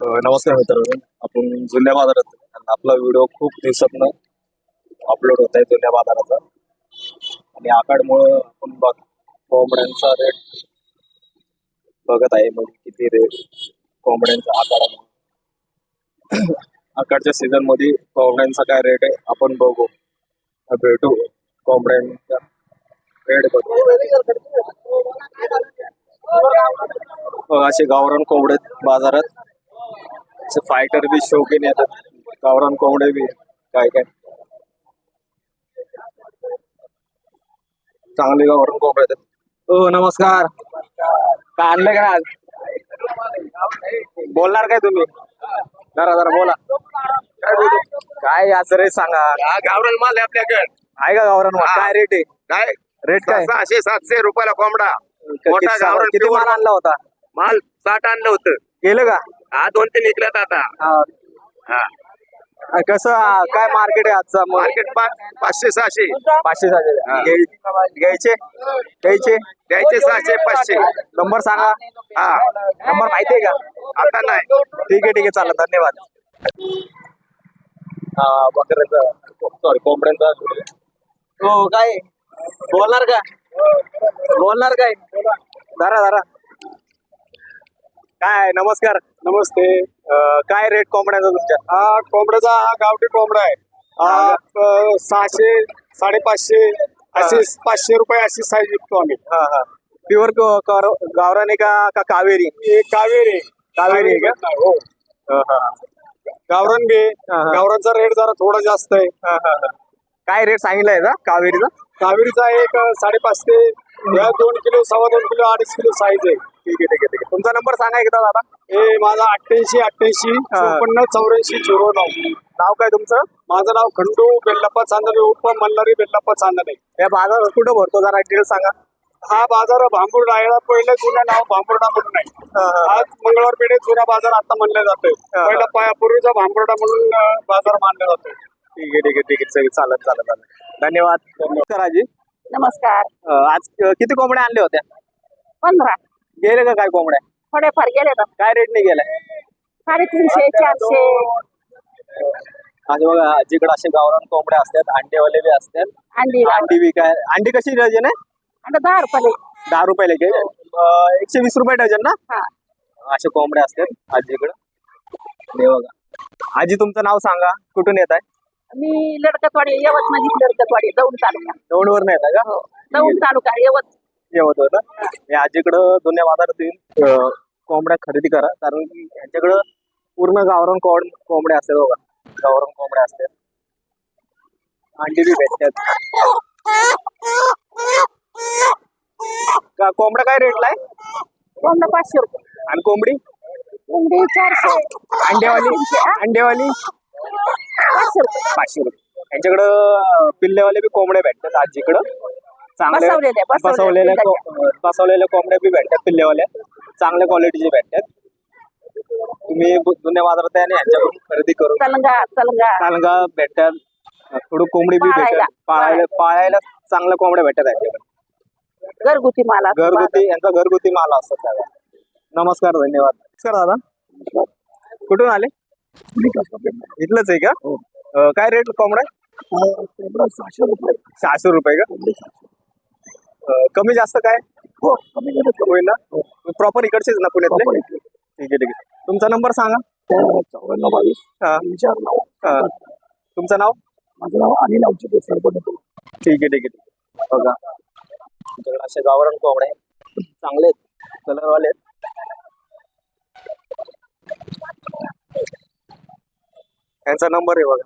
नमस्कार मित्रांनो, आपण जुन्या बाजारात आणि आपला व्हिडिओ खूप दिवसातनं अपलोड होत आहे जुन्या बाजाराचा. आणि आकाडमुळं आपण कोंबड्यांचा रेट बघत आहे, म्हणजे किती रेट कोंबड्यांचा आकाडामुळे. आकाडच्या सीझन मध्ये कोंबड्यांचा काय रेट आहे आपण बघू, भेटू कोंबड्यांचा रेट बघू. असे गावरान कोंबडे बाजारात, फायटर बी शौकीन येतात, गावरान कोंबडे बी काय काय चांगले गावरान कोंबडे येतात. हो नमस्कार, काय आणलं का आज? बोलणार काय तुम्ही? जरा जरा बोला, काय आज रेट सांगा. गावरान माल आहे आपल्याकडे. आहे का गावरान माल? काय रेट आहे? काय रेट काय? 600-700 रुपयाला कोंबडा. मोठा गावरान किती माल आणला होता? माल 60 आणलं होतं. गेलं का? हा 2-3 निघल्यात आता. हा कसं काय मार्केट आहे आजचा? मार्केट 500-600. 500 घ्यायचे द्यायचे 600-500. नंबर सांगा. हा नंबर माहिती आहे का? आता नाही. ठीक आहे चालेल, धन्यवाद. बकऱ्याचा सॉरी कोंबड्यांचा. हो काय बोलणार का? बोलणार काय? धरा काय? नमस्कार. नमस्ते. काय रेट कोंबड्याचा तुमच्या? हा कोंबड्याचा गावठी कोंबडा आहे. 600-550 असे 500 रुपये अशी साईज विकतो आम्ही. प्युअर गावरान आहे का कावेरी? हे कावेरी कावेरी आहे का? हो. गावरान बी आहे. गावरानचा रेट जरा थोडा जास्त आहे. काय रेट सांगितलाय का कावेरीचा? कावेरीचा एक 550 ते 2 किलो 2.25 किलो 2.5 किलो साईज आहे. ठीक आहे. तुमचा नंबर सांगा एकदा दादा. हे माझा 88 54 84 09. नाव काय तुमचं? माझं नाव खंडू बेल्लप्पा चांदणे उर्फ मल्हारी बेल्लप्पा चांदणे. या बाजार कुठं भरतो जरा डिटेल सांगा. हा बाजार भांबुर्डा आहे. पहिलं जुनं नाव भांबुर्डा म्हणून आहे. आज मंगळवार पेठेत जुना बाजार आता म्हणलं जातोय. पहिला पूर्वीचा भांबुर्डा म्हणून बाजार मानला जातोय. ठीक आहे चालेल. धन्यवाद. नमस्कार आजी. नमस्कार. आज किती कोंबड्या आणल्या होत्या? 15. गेले का काय कोंबड्या? थोडेफार गेले तर काय रेटने गेल्या? 350-400. आज बघा आजीकडे असे गावरान कोंबड्या असतात, अंडेवाले बी असतात. अंडी बी काय? अंडी कशी डझन आहे? आता 10 रुपये. 10 रुपयाला घे. 120 रुपये डझन ना? हा. असे कोंबड्या असतात आजीकडे. हे बघा आजी, तुमचं नाव सांगा, कुठून येत आहे? मी लडकतवाडी, यवतमाळ लडकतवाडी, दौंड तालुका. दौंडवर नाही येत का? दौंड तालुका येवत होतं. हे आजीकडं जुन्या बाजारात येऊन कोंबड्या खरेदी करा, कारण की यांच्याकडं पूर्ण गावरान कोंबड्या असतात. बघा गावरान कोंबड्या असतात, अंडी बी भेटतात. कोंबड्या काय रेटला आहे? कोंबडा 500 रुपये. आणि कोंबडी? कोंबडी 400. अंडेवाली 500 रुपये. 500 रुपये. यांच्याकडं पिल्लेवाले बी कोंबड्या भेटतात आजीकडं. चांगले बसवलेल्या कोंबड्या बी भेटतात, पिल्लेवाल्या चांगल्या क्वालिटीचे भेटतात. तुम्ही जुन्या बाजारात आहे आणि यांच्याकडून खरेदी करून चालगा भेटतात. थोडं कोंबडी बी भेटतात. पाळायला चांगल्या कोंबड्या भेटतात यांच्याकडे. घरगुती माल. यांचा घरगुती माल असतो सगळा. नमस्कार, धन्यवाद. नमस्कार दादा, कुठून आले? इथलंच आहे का? काय रेट कोंबड्या? 600 रुपये का? कमी जास्त काय होईल ना? प्रॉपर इकडचेच ना पुण्यातले? ठीक आहे. तुमचा नंबर सांगा. 9422. तुमचं नाव? माझं नाव अनिल औचित्य सरपंच. ठीक आहे. बघा तुमच्याकडे असे गावरान कोंबडे चांगले आहेत, कलरवाले आहेत. यांचा नंबर आहे बघा.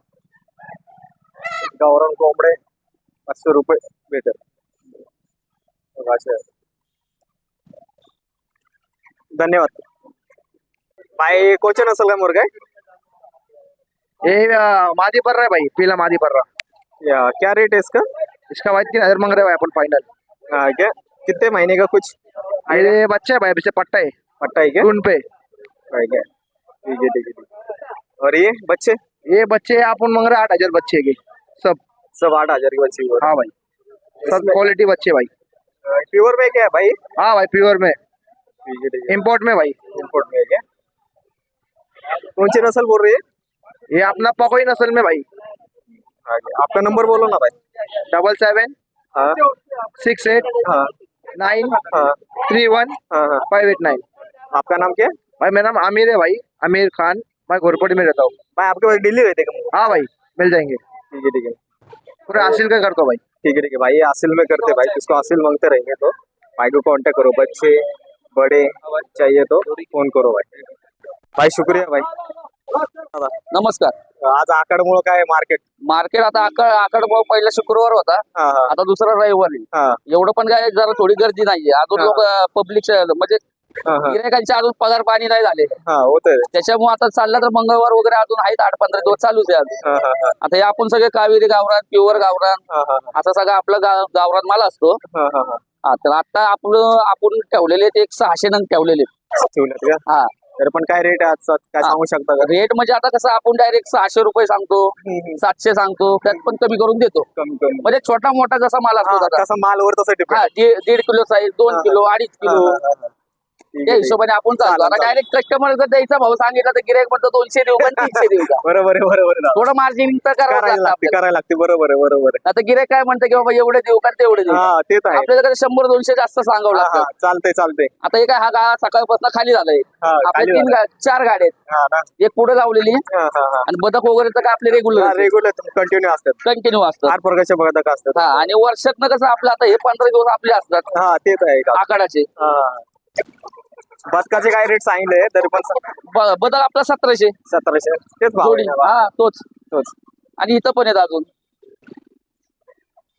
गावरान कोंबडे 500 रुपये भेटत. धन्यवाद. भाई कोचन असेल का मुर्गा? ये मादी पर रहा है भाई, पीला मादी पर रहा. क्या रेट है इसका? इसका भाई 3000 मांग रहे भाई अपन फाइनल. क्या कितने महीने का कुछ? ये बच्चा है भाई, अभी से पट्टा है क्या? टून पे. ठीक है. और ये बच्चे अपन मांग रहे 8000 बच्चे के. सब 8000 की बच्ची? हाँ भाई, सब क्वालिटी बच्चे भाई. प्योर में क्या है भाई? हाँ भाई प्योर में. ठीक है. इम्पोर्ट में भाई. इम्पोर्ट में है क्या? कौन सी नस्ल बोल रही है? ये अपना पकोई नस्ल में भाई। आपका नंबर बोलो ना भाई। 77 हाँ 68 हाँ 9 हाँ 31 हाँ हाँ। 589। आपका नाम क्या है भाई मेरा नाम आमिर है भाई, आमिर खान। मैं घोरपड़ी में रहता हूँ। भाई? आपके पास दिल्ली रहते का? हाँ भाई मिल जाएंगे, ठीक है ठीक है पूरे हासिल का कर दो भाई। ठीक है भाई। ये हासिल में करते भाई, किसको हासिल मांगते रहेंगे तो भाई को कांटेक्ट करो। बच्चे बड़े चाहिए तो फोन करो भाई शुक्रिया भाई। नमस्कार। आज आकडमुळं काय मार्केट? मार्केट आता आकड पहिला शुक्रवार होता, हा हा आता दुसरा रविवारी. हा एवढं पण काय जरा थोडी गर्दी नाहीये अजून. हा. लोक पब्लिक म्हणजे हा हा गिरायकांचे अजून पगार पाणी नाही झाले, हा होतंय. त्याच्यामुळे आता चाललं तर मंगळवार वगैरे अजून आहेत, 8-15 दिवस चालूच आहे अजून. हा हा हा आता हे आपण सगळे कावेरी गावरान, प्युअर गावरान हा हा असा सगळं आपलं गावरान माल असतो. हा हा हा हा, तर आता आपण ठेवलेले ते 600 नंग ठेवलेले. ठेवलेत का? हा, तर पण काय रेट आहे आजचा, काय हा. सांगू शकता का? रेट म्हणजे आता कसं आपण डायरेक्ट 600 रुपये सांगतो, 700 सांगतो, त्यात पण कमी करून देतो. कमी कमी म्हणजे छोटा मोठा जसा माल असतो दादा. तसा मालवर तसं डिपेंड. हा, 1.5 किलो साईज, 2 किलो, 2.5 किलो त्या हिशोबाने आपण चालतो. आता डायरेक्ट कस्टमर जर द्यायचा भाव सांगितला तर गिरायक म्हणतो 200 देऊ का 300 देऊ का. बरोबर आहे बरोबर आहे. थोडं मार्जिन तर करावं करायला लागतं लागते आपल्याला. करायला लागते. बरोबर आहे बरोबर आहे. आता गिरायक काय म्हणतं की बाबा एवढे देऊ का तेवढे देऊ. हा ते तर आहे. आपल्याला कसं 100-200 जास्त सांगावं हा, हा, लागतं. चालतंय चालतंय. आता हे काय हा सकाळपासून खाली झालंय. हा, आपले खाली 4 गाड्या आहेत, हा ना. एक पुढे लावलेली हा हा हा आणि बदक वगैरे तर काय आपले रेग्युलर रेग्युलर कंटिन्यू असतात. कंटिन्यू असतात. 8 प्रकारचे बघा असतात. हा, आणि वर्षातनं कसं आपलं आता हे 15 दिवस आपले असतात हा ते तर आहे का? आकाडाचे. हा बदकाचे काय रेट सांगितले तरी पण बदक आपला 1700 1700 तेच भाव जोडी. आहे ना बा? हा, तोच. तोच. आणि इथं पण आहेत अजून.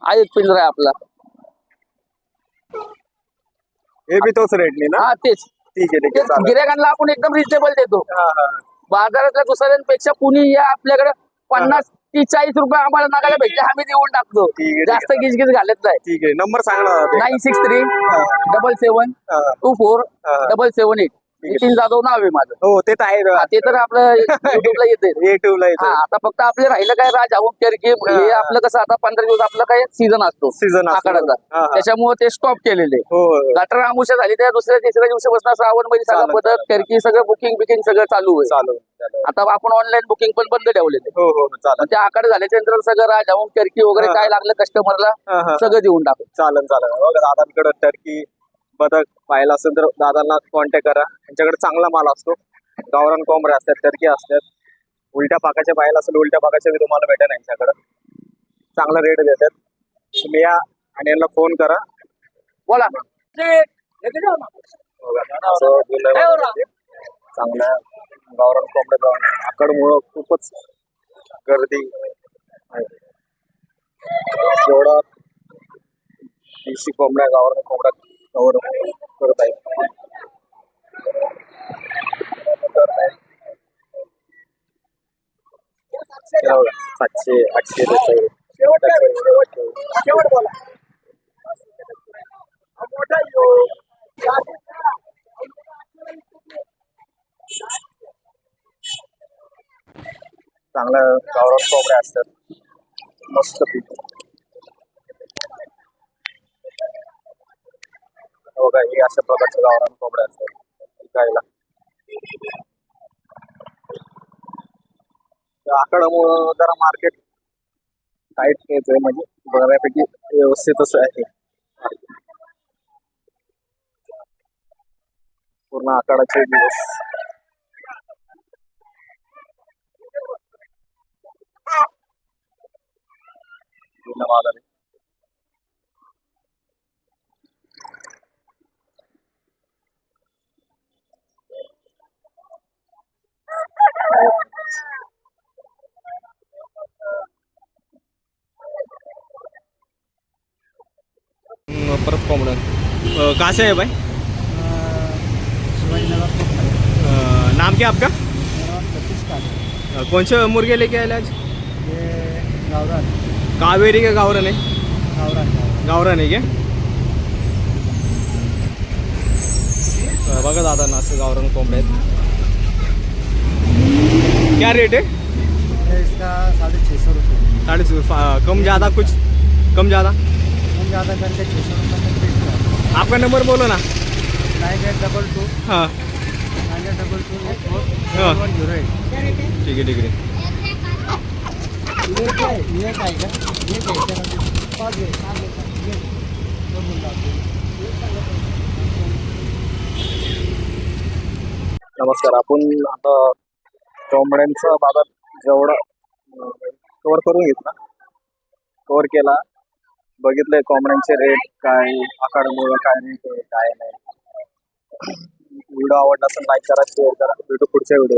आहे एक पिंजरा आहे आपला. हे बी तोच रेट नाही ना? हा, तेच. ठीक आहे ठीक आहे चालेल. गिरायकांना आपण एकदम रिजनेबल देतो. हा हा बाजारातल्या दुसऱ्यांपेक्षा कुणी या आपल्याकडे 50-40 रुपये आम्हाला नागायला भेटले, आम्ही देऊन टाकतो. ठीक आहे, जास्त गिजगिज घालत नाही. ठीक आहे. नंबर सांगा ना. 963-77 हा, 24 हा. 778. नितीन जाधव नाव आहे माझं. हो ते तर आहे. हा, ते तर आपलं युट्यूबला येते. युट्यूबला हा, आता फक्त आपले राहिलं काय राजाहून टर्की हे आपलं कसं आता 15 दिवस आपलं काय सीझन असतो सीझन आकाडाचा, हा, हा. त्याच्यामुळे ते स्टॉप केलेले. हो हो, हो. गटर आमुषा झाली त्या दुसऱ्या तिसऱ्या दिवसापासून श्रावण मध्ये सगळं चालेल, पदक टर्की सगळं बुकिंग सगळं चालू आहे. चालू आता आपण ऑनलाईन बुकिंग पण बंद ठेवलेले. हो हो चालेल. मग त्या आकडे झाल्याच्या नंतर सगळं राजाहून टर्की वगैरे हा. काय लागलं कस्टमरला हा, हा. सगळं देऊन टाकू. चालेल चालेल. बघा दादांकडे टर्की बदक पाहायला असेल तर दादांना कॉन्टॅक्ट करा. त्यांच्याकडे चांगला माल असतो. गावरान कोंबड्या असतात, टर्की असतात. उलट्या पाकाच्या पाहायला असेल उलट्या पाकाच्या बी तुम्हाला भेटेल यांच्याकडे. चांगला रेट देतात. तुम्ही या आणि यांना फोन करा. बोला. बघा, असं जुनं चांगल्या गावरान कोंबड्या आकडमुळं खूपच गर्दी आहे. जेवढा देशी कोंबड्या गावरान कोंबड्या कव्हर करत आहे. हे बघा, 700-800 रुपये. चांगल्या गावरान कोंबड्या असतात मस्त पैकी. बघा हे अशा प्रकारच्या गावरान कोंबड्या असतात विकायला. आकडामुळं जरा मार्केट टाईट येतोय, म्हणजे बऱ्यापैकी व्यवस्थितच आहे. पूर्ण आकाडाचे दिवस. धन्यवाद. परत कोंबडं कहाँ से है भाई? नाम क्या आपका? कौन से मुर्गे लेके आए आज? कावेरी के गावरान है? गावरान है क्या? बघा दादा ना असं गावरान कोंबड्या आहेत. क्या रेट है? इसका 650 रुपये. 650. कम ज़्यादा कुछ कम ज़्यादा? हम ज़्यादा करके 600 रुपये में बेचते हैं. आपका नंबर बोलो ना. 9822 हाँ 9822 हाँ 108. ठीक आहे. एक आहे का एक आहे त्यानंतर 5 आहे 5 आहे बघून टाकतो. नमस्कार. आपण आता कोंबड्यांचा बाजार जेवढा कव्हर करून घेतला, कव्हर केला, बघितलंय कोंबड्यांचे रेट काय, आखाड्यामुळे काय रेट आहे काय नाही. व्हिडिओ आवडला असेल लाईक करा, शेअर करा. भेटू पुढच्या व्हिडिओ.